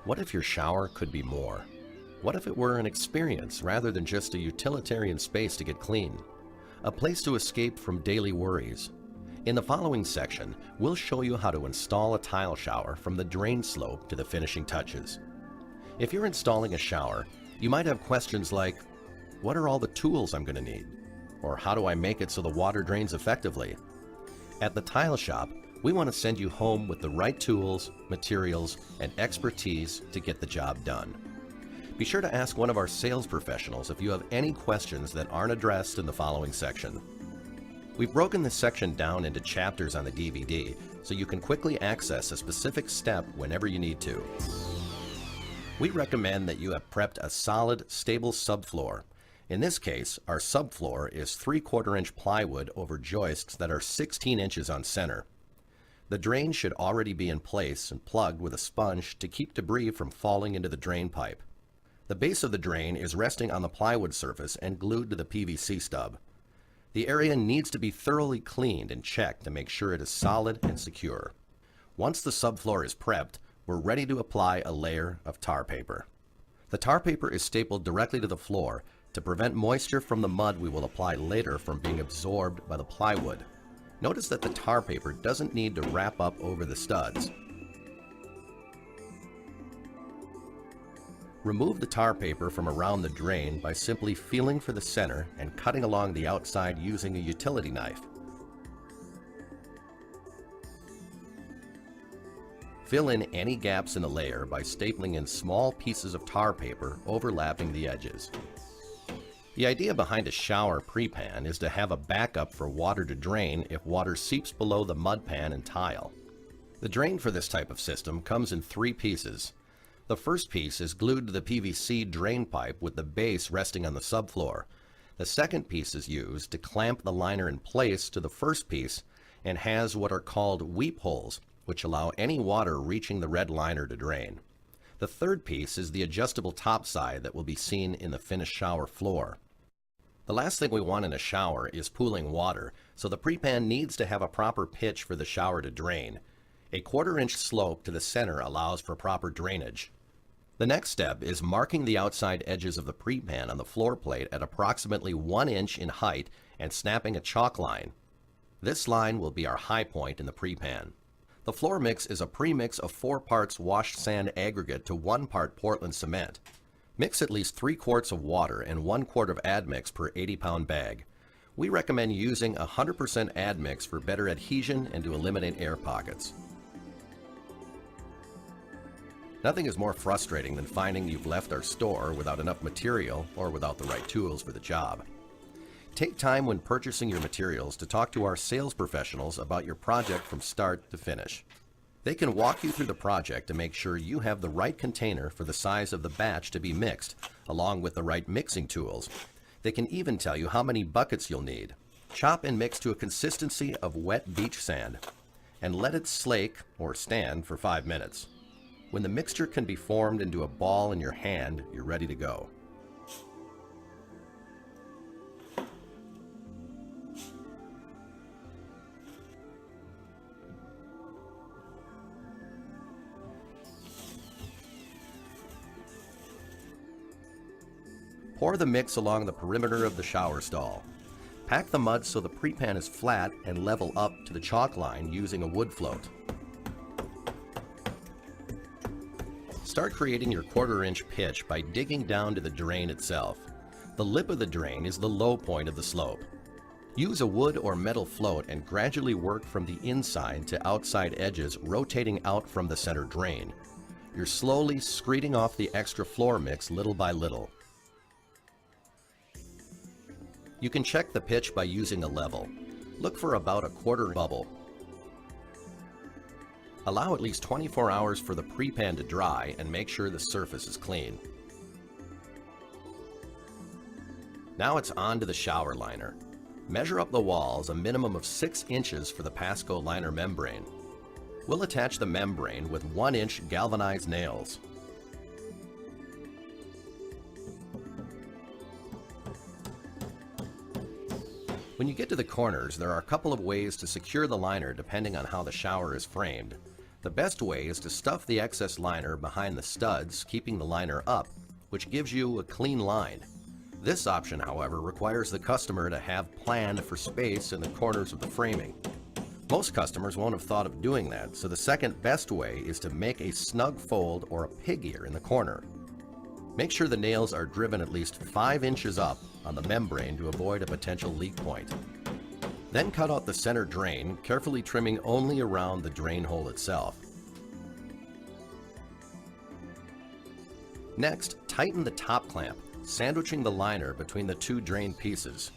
What if your shower could be more? What if it were an experience rather than just a utilitarian space to get clean? A place to escape from daily worries. In the following section, we'll show you how to install a tile shower from the drain slope to the finishing touches. If you're installing a shower, you might have questions like, what are all the tools I'm going to need? Or how do I make it so the water drains effectively? At the Tile Shop, we want to send you home with the right tools, materials, and expertise to get the job done. Be sure to ask one of our sales professionals if you have any questions that aren't addressed in the following section. We've broken this section down into chapters on the DVD so you can quickly access a specific step whenever you need to. We recommend that you have prepped a solid, stable subfloor. In this case, our subfloor is 3/4 inch plywood over joists that are 16 inches on center. The drain should already be in place and plugged with a sponge to keep debris from falling into the drain pipe. The base of the drain is resting on the plywood surface and glued to the PVC stub. The area needs to be thoroughly cleaned and checked to make sure it is solid and secure. Once the subfloor is prepped, we're ready to apply a layer of tar paper. The tar paper is stapled directly to the floor to prevent moisture from the mud we will apply later from being absorbed by the plywood. Notice that the tar paper doesn't need to wrap up over the studs. Remove the tar paper from around the drain by simply feeling for the center and cutting along the outside using a utility knife. Fill in any gaps in the layer by stapling in small pieces of tar paper overlapping the edges. The idea behind a shower pre-pan is to have a backup for water to drain if water seeps below the mud pan and tile. The drain for this type of system comes in 3 pieces. The first piece is glued to the PVC drain pipe with the base resting on the subfloor. The second piece is used to clamp the liner in place to the first piece and has what are called weep holes, which allow any water reaching the red liner to drain. The third piece is the adjustable top side that will be seen in the finished shower floor. The last thing we want in a shower is pooling water, so the pre-pan needs to have a proper pitch for the shower to drain. A 1/4 inch slope to the center allows for proper drainage. The next step is marking the outside edges of the pre-pan on the floor plate at approximately 1 inch in height and snapping a chalk line. This line will be our high point in the pre-pan. The floor mix is a pre-mix of 4 parts washed sand aggregate to 1 part Portland cement. Mix at least 3 quarts of water and 1 quart of admix per 80-pound bag. We recommend using 100% admix for better adhesion and to eliminate air pockets. Nothing is more frustrating than finding you've left our store without enough material or without the right tools for the job. Take time when purchasing your materials to talk to our sales professionals about your project from start to finish. They can walk you through the project to make sure you have the right container for the size of the batch to be mixed, along with the right mixing tools. They can even tell you how many buckets you'll need. Chop and mix to a consistency of wet beach sand, and let it slake or stand for 5 minutes. When the mixture can be formed into a ball in your hand, you're ready to go. Pour the mix along the perimeter of the shower stall. Pack the mud so the pre-pan is flat and level up to the chalk line using a wood float. Start creating your 1/4 inch pitch by digging down to the drain itself. The lip of the drain is the low point of the slope. Use a wood or metal float and gradually work from the inside to outside edges, rotating out from the center drain. You're slowly screeding off the extra floor mix little by little. You can check the pitch by using a level. Look for about a 1/4 bubble. Allow at least 24 hours for the pre-pan to dry and make sure the surface is clean. Now it's on to the shower liner. Measure up the walls a minimum of 6 inches for the Pasco liner membrane. We'll attach the membrane with 1 inch galvanized nails. When you get to the corners, there are a couple of ways to secure the liner depending on how the shower is framed. The best way is to stuff the excess liner behind the studs, keeping the liner up, which gives you a clean line. This option, however, requires the customer to have planned for space in the corners of the framing. Most customers won't have thought of doing that, so the second best way is to make a snug fold or a pig ear in the corner. Make sure the nails are driven at least 5 inches up on the membrane to avoid a potential leak point. Then cut out the center drain, carefully trimming only around the drain hole itself. Next, tighten the top clamp, sandwiching the liner between the 2 drain pieces.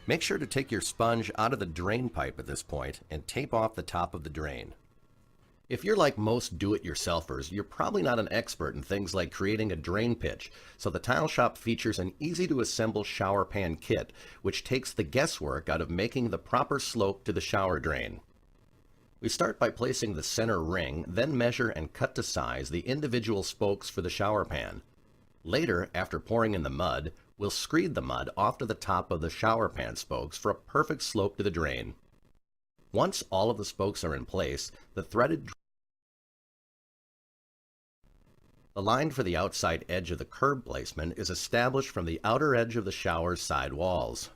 Make sure to take your sponge out of the drain pipe at this point and tape off the top of the drain. If you're like most do-it-yourselfers, you're probably not an expert in things like creating a drain pitch, so the Tile Shop features an easy-to-assemble shower pan kit, which takes the guesswork out of making the proper slope to the shower drain. We start by placing the center ring, then measure and cut to size the individual spokes for the shower pan. Later, after pouring in the mud, we'll screed the mud off to the top of the shower pan spokes for a perfect slope to the drain. Once all of the spokes are in place, the line for the outside edge of the curb placement is established from the outer edge of the shower's side walls.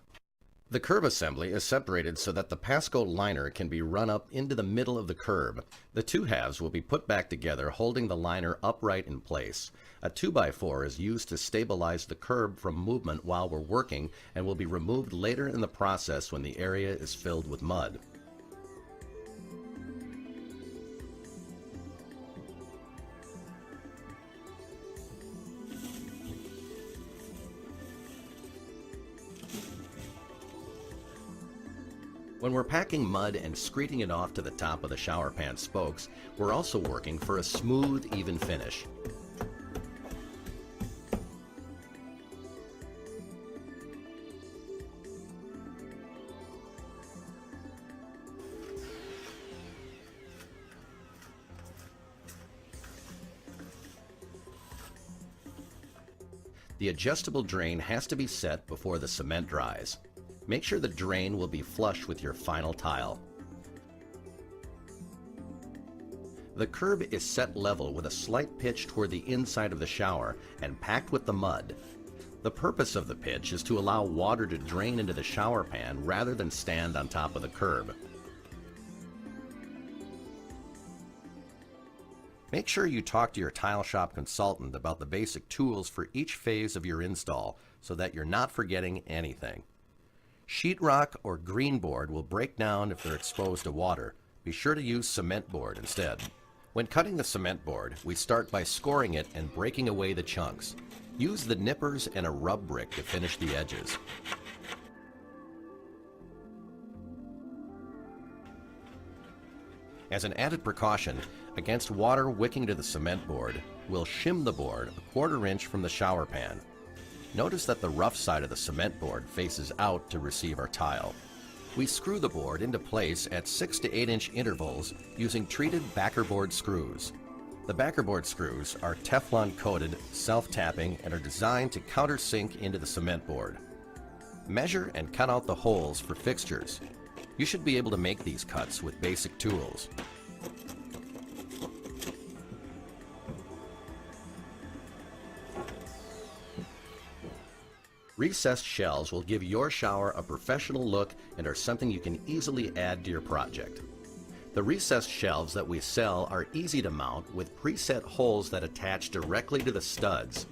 The curb assembly is separated so that the Pasco liner can be run up into the middle of the curb. The 2 halves will be put back together, holding the liner upright in place. A 2x4 is used to stabilize the curb from movement while we're working and will be removed later in the process when the area is filled with mud. When we're packing mud and screeding it off to the top of the shower pan spokes, we're also working for a smooth, even finish. The adjustable drain has to be set before the cement dries. Make sure the drain will be flush with your final tile. The curb is set level with a slight pitch toward the inside of the shower and packed with the mud. The purpose of the pitch is to allow water to drain into the shower pan rather than stand on top of the curb. Make sure you talk to your Tile Shop consultant about the basic tools for each phase of your install so that you're not forgetting anything. Sheetrock or green board will break down if they're exposed to water. Be sure to use cement board instead. When cutting the cement board, we start by scoring it and breaking away the chunks. Use the nippers and a rub brick to finish the edges. As an added precaution against water wicking to the cement board, we'll shim the board a 1/4 inch from the shower pan. Notice that the rough side of the cement board faces out to receive our tile. We screw the board into place at 6 to 8 inch intervals using treated backerboard screws. The backerboard screws are Teflon coated, self-tapping, and are designed to countersink into the cement board. Measure and cut out the holes for fixtures. You should be able to make these cuts with basic tools. Recessed shelves will give your shower a professional look and are something you can easily add to your project. The recessed shelves that we sell are easy to mount with preset holes that attach directly to the studs.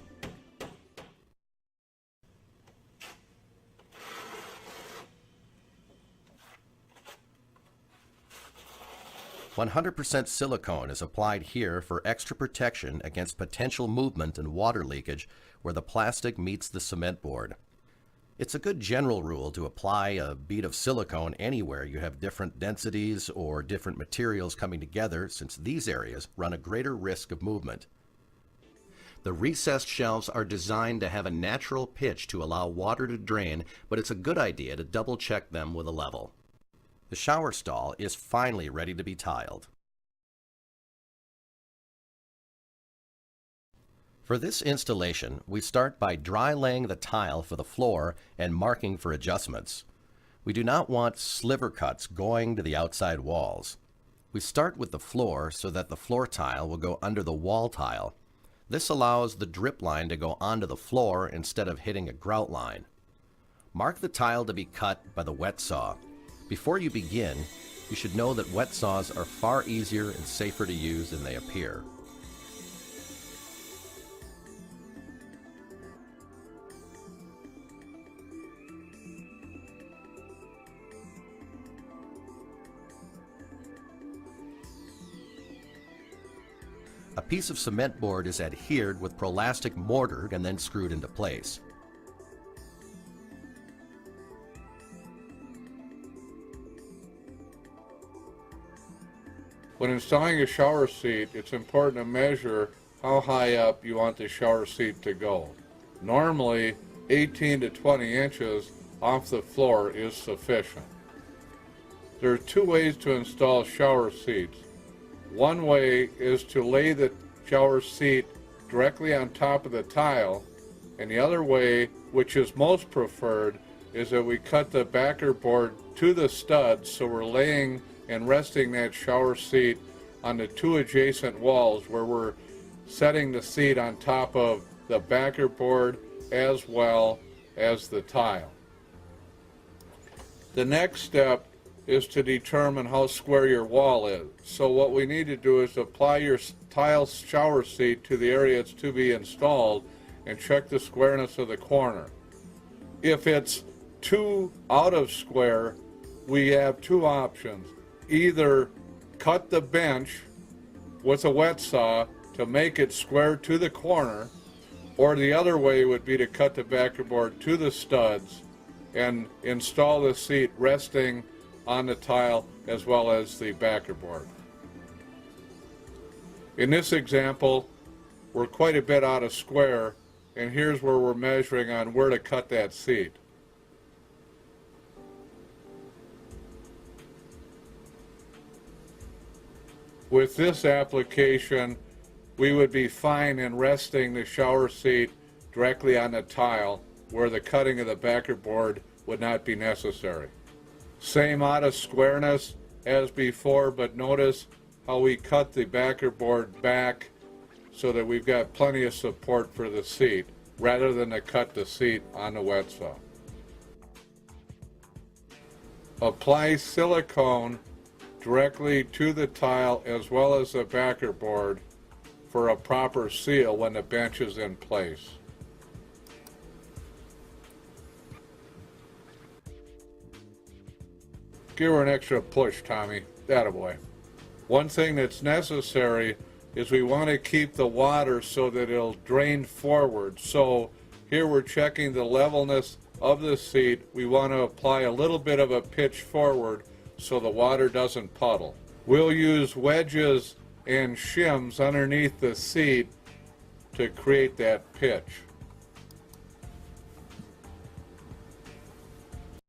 "100% silicone is applied here for extra protection against potential movement and water leakage where the plastic meets the cement board. It's a good general rule to apply a bead of silicone anywhere you have different densities or different materials coming together, since these areas run a greater risk of movement. The recessed shelves are designed to have a natural pitch to allow water to drain, but it's a good idea to double check them with a level. The shower stall is finally ready to be tiled. For this installation, we start by dry laying the tile for the floor and marking for adjustments. We do not want sliver cuts going to the outside walls. We start with the floor so that the floor tile will go under the wall tile. This allows the drip line to go onto the floor instead of hitting a grout line. Mark the tile to be cut by the wet saw. Before you begin, you should know that wet saws are far easier and safer to use than they appear. A piece of cement board is adhered with Prolastic mortar and then screwed into place. When installing a shower seat, it's important to measure how high up you want the shower seat to go. Normally, 18 to 20 inches off the floor is sufficient. There are two ways to install shower seats. One way is to lay the shower seat directly on top of the tile, and the other way, which is most preferred, is that we cut the backer board to the studs so we're laying and resting that shower seat on the two adjacent walls where we're setting the seat on top of the backer board as well as the tile. The next step is to determine how square your wall is. So what we need to do is apply your tile shower seat to the area it's to be installed and check the squareness of the corner. If it's too out of square, we have two options. Either cut the bench with a wet saw to make it square to the corner, or the other way would be to cut the backer board to the studs and install the seat resting on the tile as well as the backer board. In this example, we're quite a bit out of square, and here's where we're measuring on where to cut that seat. With this application, we would be fine in resting the shower seat directly on the tile where the cutting of the backer board would not be necessary. Same out of squareness as before, but notice how we cut the backer board back so that we've got plenty of support for the seat rather than to cut the seat on the wet saw. Apply silicone directly to the tile as well as the backer board for a proper seal when the bench is in place. Give her an extra push, Tommy. Attaboy. One thing that's necessary is we want to keep the water so that it'll drain forward. So here we're checking the levelness of the seat. We want to apply a little bit of a pitch forward so the water doesn't puddle. We'll use wedges and shims underneath the seat to create that pitch.